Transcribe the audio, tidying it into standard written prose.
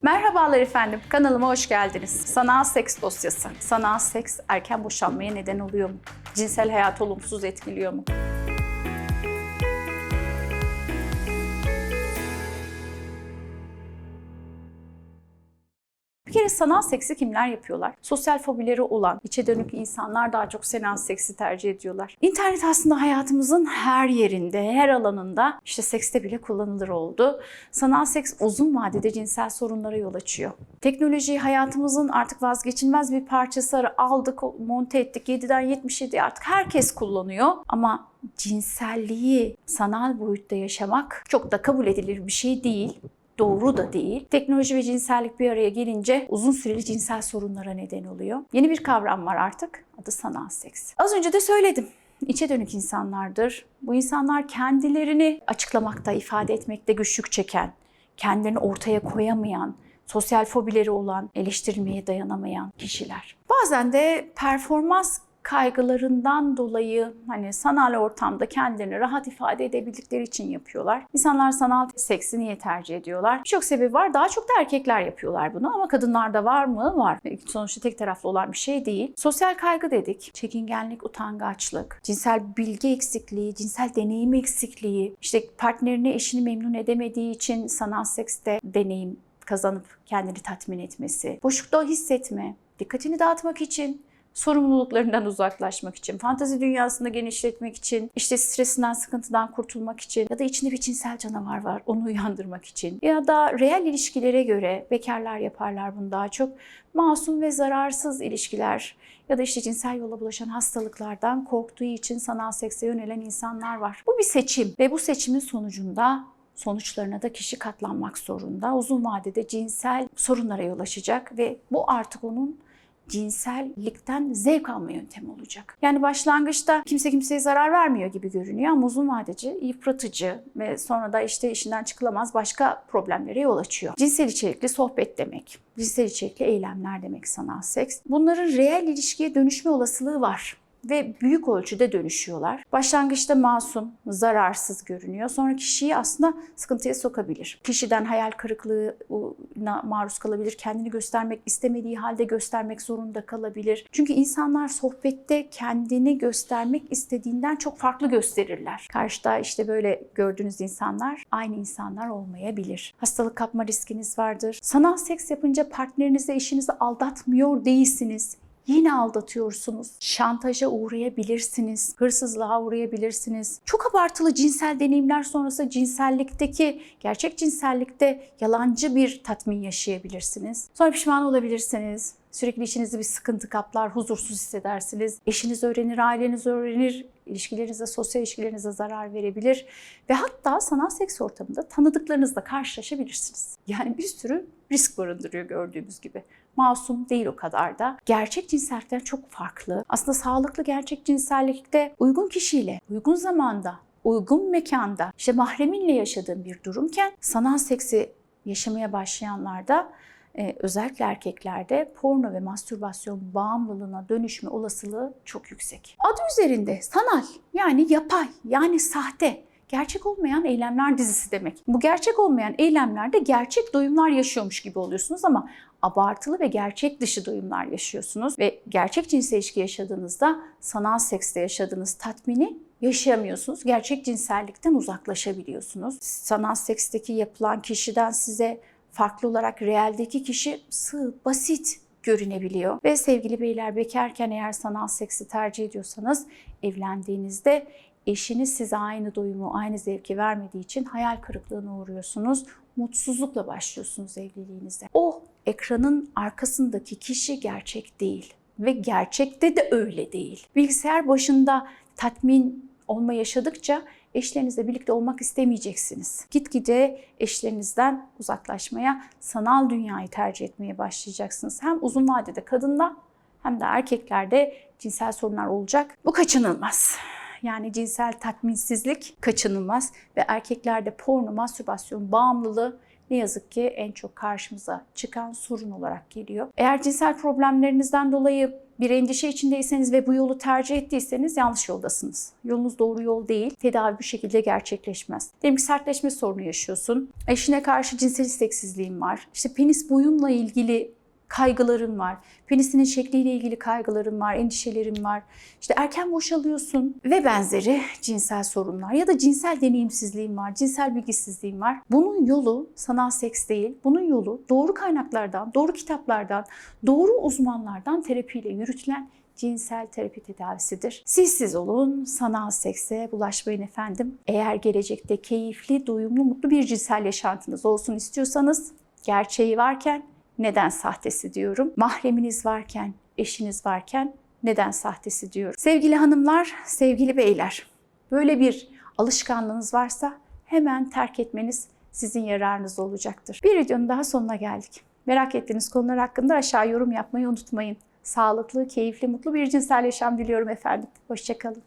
Merhabalar efendim, kanalıma hoş geldiniz. Sanal seks dosyası. Sanal seks erken boşanmaya neden oluyor mu? Cinsel hayatı olumsuz etkiliyor mu? Bir kere sanal seksi kimler yapıyorlar? Sosyal fobileri olan, içe dönük insanlar daha çok sanal seksi tercih ediyorlar. İnternet aslında hayatımızın her yerinde, her alanında, işte sekste bile kullanılır oldu. Sanal seks uzun vadede cinsel sorunlara yol açıyor. Teknolojiyi hayatımızın artık vazgeçilmez bir parçası aldık, monte ettik. 7'den 77'ye artık herkes kullanıyor. Ama cinselliği sanal boyutta yaşamak çok da kabul edilir bir şey değil. Doğru da değil. Teknoloji ve cinsellik bir araya gelince uzun süreli cinsel sorunlara neden oluyor. Yeni bir kavram var artık. Adı sanal seks. Az önce de söyledim. İçe dönük insanlardır. Bu insanlar kendilerini açıklamakta, ifade etmekte güçlük çeken, kendilerini ortaya koyamayan, sosyal fobileri olan, eleştirilmeye dayanamayan kişiler. Bazen de performans kaygılarından dolayı sanal ortamda kendilerini rahat ifade edebildikleri için yapıyorlar. İnsanlar sanal seksi niye tercih ediyorlar? Birçok sebebi var. Daha çok da erkekler yapıyorlar bunu ama kadınlarda var mı? Var. Sonuçta tek taraflı olan bir şey değil. Sosyal kaygı dedik. Çekingenlik, utangaçlık, cinsel bilgi eksikliği, cinsel deneyim eksikliği, işte partnerini, eşini memnun edemediği için sanal sekste deneyim kazanıp kendini tatmin etmesi, boşlukta hissetme, dikkatini dağıtmak için, sorumluluklarından uzaklaşmak için, fantezi dünyasını genişletmek için, işte stresinden, sıkıntıdan kurtulmak için ya da içinde bir cinsel canavar var, onu uyandırmak için ya da reel ilişkilere göre bekarlar yaparlar bunu daha çok. Masum ve zararsız ilişkiler ya da işte cinsel yola bulaşan hastalıklardan korktuğu için sanal sekse yönelen insanlar var. Bu bir seçim ve bu seçimin sonuçlarına da kişi katlanmak zorunda. Uzun vadede cinsel sorunlara yol açacak ve bu artık onun cinsellikten zevk alma yöntemi olacak. Yani başlangıçta kimse kimseye zarar vermiyor gibi görünüyor ama uzun vadeci, yıpratıcı ve sonra da işte işinden çıkılamaz başka problemlere yol açıyor. Cinsel içerikli sohbet demek, cinsel içerikli eylemler demek sanal seks. Bunların reel ilişkiye dönüşme olasılığı var. Ve büyük ölçüde dönüşüyorlar. Başlangıçta masum, zararsız görünüyor. Sonra kişiyi aslında sıkıntıya sokabilir. Kişiden hayal kırıklığına maruz kalabilir. Kendini göstermek istemediği halde göstermek zorunda kalabilir. Çünkü insanlar sohbette kendini göstermek istediğinden çok farklı gösterirler. Karşıda işte böyle gördüğünüz insanlar aynı insanlar olmayabilir. Hastalık kapma riskiniz vardır. Sanal seks yapınca partnerinizi, eşinizi aldatmıyor değilsiniz. Yine aldatıyorsunuz. Şantaja uğrayabilirsiniz. Hırsızlığa uğrayabilirsiniz. Çok abartılı cinsel deneyimler sonrası gerçek cinsellikte yalancı bir tatmin yaşayabilirsiniz. Sonra pişman olabilirsiniz. Sürekli içinizi bir sıkıntı kaplar, huzursuz hissedersiniz. Eşiniz öğrenir, aileniz öğrenir, ilişkilerinize, sosyal ilişkilerinize zarar verebilir. Ve hatta sanal seks ortamında tanıdıklarınızla karşılaşabilirsiniz. Yani bir sürü risk barındırıyor gördüğümüz gibi. Masum değil o kadar da. Gerçek cinsellikten çok farklı. Aslında sağlıklı gerçek cinsellikte uygun kişiyle, uygun zamanda, uygun mekanda, işte mahreminle yaşadığın bir durumken sanal seksi yaşamaya başlayanlarda özellikle erkeklerde porno ve mastürbasyon bağımlılığına dönüşme olasılığı çok yüksek. Adı üzerinde sanal yani yapay yani sahte. Gerçek olmayan eylemler dizisi demek. Bu gerçek olmayan eylemlerde gerçek doyumlar yaşıyormuş gibi oluyorsunuz ama abartılı ve gerçek dışı doyumlar yaşıyorsunuz. Ve gerçek cinsel ilişki yaşadığınızda sanal sekste yaşadığınız tatmini yaşayamıyorsunuz. Gerçek cinsellikten uzaklaşabiliyorsunuz. Sanal seksteki yapılan kişiden size farklı olarak realdeki kişi sığ, basit görünebiliyor. Ve sevgili beyler bekarken eğer sanal seksi tercih ediyorsanız evlendiğinizde eşiniz size aynı doyumu, aynı zevki vermediği için hayal kırıklığına uğruyorsunuz. Mutsuzlukla başlıyorsunuz evliliğinizde. O ekranın arkasındaki kişi gerçek değil. Ve gerçekte de öyle değil. Bilgisayar başında tatmin olma yaşadıkça eşlerinizle birlikte olmak istemeyeceksiniz. Gitgide eşlerinizden uzaklaşmaya, sanal dünyayı tercih etmeye başlayacaksınız. Hem uzun vadede kadında hem de erkeklerde cinsel sorunlar olacak. Bu kaçınılmaz. Yani cinsel tatminsizlik kaçınılmaz ve erkeklerde porno, mastürbasyon bağımlılığı ne yazık ki en çok karşımıza çıkan sorun olarak geliyor. Eğer cinsel problemlerinizden dolayı bir endişe içindeyseniz ve bu yolu tercih ettiyseniz yanlış yoldasınız. Yolunuz doğru yol değil. Tedavi bu şekilde gerçekleşmez. Diyelim ki sertleşme sorunu yaşıyorsun. Eşine karşı cinsel isteksizliğin var. İşte penis boyunla ilgili kaygıların var. Penisinin şekliyle ilgili kaygıların var, endişelerin var. İşte erken boşalıyorsun ve benzeri cinsel sorunlar ya da cinsel deneyimsizliğin var, cinsel bilgisizliğin var. Bunun yolu sanal seks değil. Bunun yolu doğru kaynaklardan, doğru kitaplardan, doğru uzmanlardan terapiyle yürütülen cinsel terapi tedavisidir. Siz olun, sanal sekse bulaşmayın efendim. Eğer gelecekte keyifli, doyumlu, mutlu bir cinsel yaşantınız olsun istiyorsanız, gerçeği varken neden sahtesi diyorum. Mahreminiz varken, eşiniz varken neden sahtesi diyorum. Sevgili hanımlar, sevgili beyler, böyle bir alışkanlığınız varsa hemen terk etmeniz sizin yararınız olacaktır. Bir videonun daha sonuna geldik. Merak ettiğiniz konular hakkında aşağı yorum yapmayı unutmayın. Sağlıklı, keyifli, mutlu bir cinsel yaşam diliyorum efendim. Hoşça kalın.